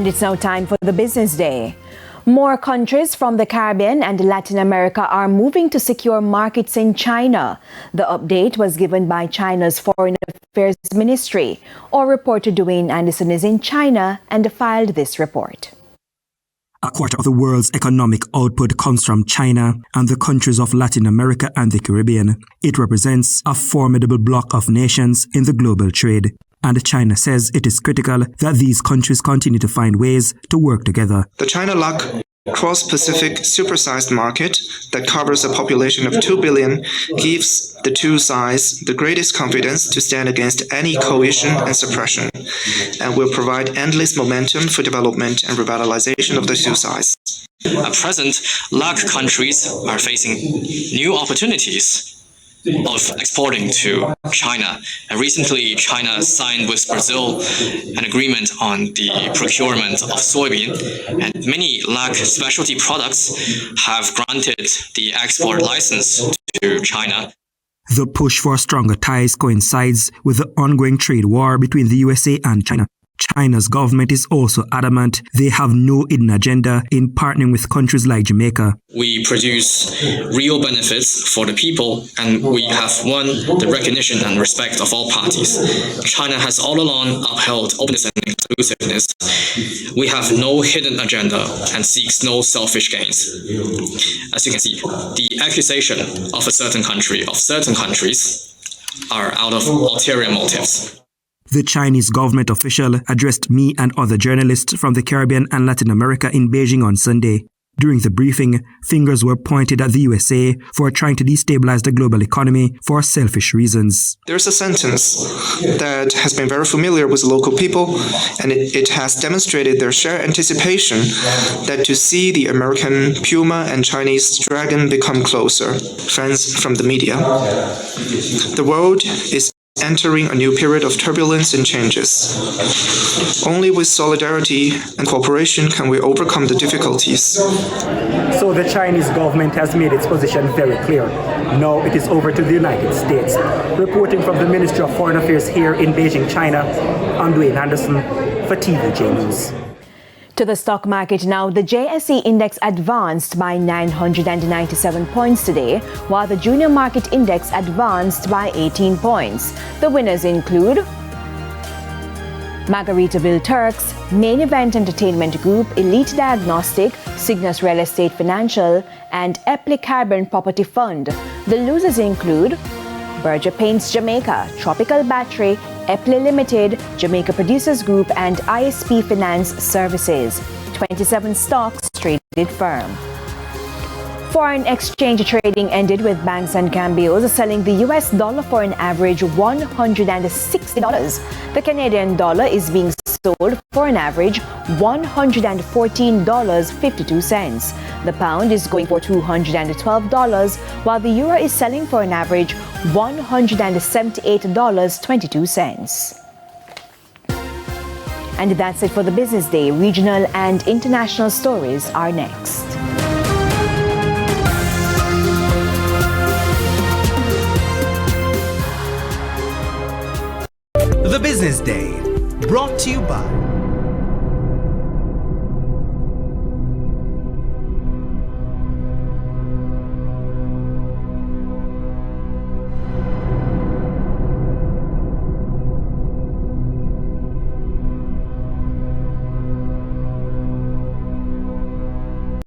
And it's now time for the business day. More countries from the Caribbean and Latin America are moving to secure markets in China. The update was given by China's Foreign Affairs Ministry. Our reporter Dwayne Anderson is in China and filed this report. A quarter of the world's economic output comes from China and the countries of Latin America and the Caribbean. It represents a formidable bloc of nations in the global trade. And China says it is critical that these countries continue to find ways to work together. The China-LAC cross-Pacific supersized market that covers a population of 2 billion gives the two sides the greatest confidence to stand against any coercion and suppression, and will provide endless momentum for development and revitalization of the two sides. At present, LAC countries are facing new opportunities of exporting to China. And recently, China signed with Brazil an agreement on the procurement of soybean, and many LAC specialty products have granted the export license to China. The push for stronger ties coincides with the ongoing trade war between the USA and China. China's government is also adamant they have no hidden agenda in partnering with countries like Jamaica. We produce real benefits for the people, and we have won the recognition and respect of all parties. China has all along upheld openness and inclusiveness. We have no hidden agenda and seeks no selfish gains. As you can see, the accusation of certain countries are out of ulterior motives. The Chinese government official addressed me and other journalists from the Caribbean and Latin America in Beijing on Sunday. During the briefing, fingers were pointed at the USA for trying to destabilize the global economy for selfish reasons. There's a sentence that has been very familiar with local people, and it has demonstrated their shared anticipation that to see the American puma and Chinese dragon become closer, friends from the media. The world is entering a new period of turbulence and changes. Only with solidarity and cooperation can we overcome the difficulties. So the Chinese government has made its position very clear. Now it is over to the United States. Reporting from the Ministry of Foreign Affairs here in Beijing, China, I'm Dwayne Anderson for TVJ News. To the stock market now, the JSE index advanced by 997 points today, while the junior market index advanced by 18 points. The winners include Margaritaville Turks, Main Event Entertainment Group, Elite Diagnostic, Cygnus Real Estate Financial, and Epley Carbon Property Fund. The losers include Berger Paints Jamaica, Tropical Battery, Epley Limited, Jamaica Producers Group, and ISP Finance Services. 27 stocks traded firm. Foreign exchange trading ended with banks and cambios selling the US dollar for an average $160. The Canadian dollar is being sold for an average $114.52. The pound is going for $212, while the euro is selling for an average $178.22. And that's it for the business day. Regional and international stories are next. The Business Day, brought to you by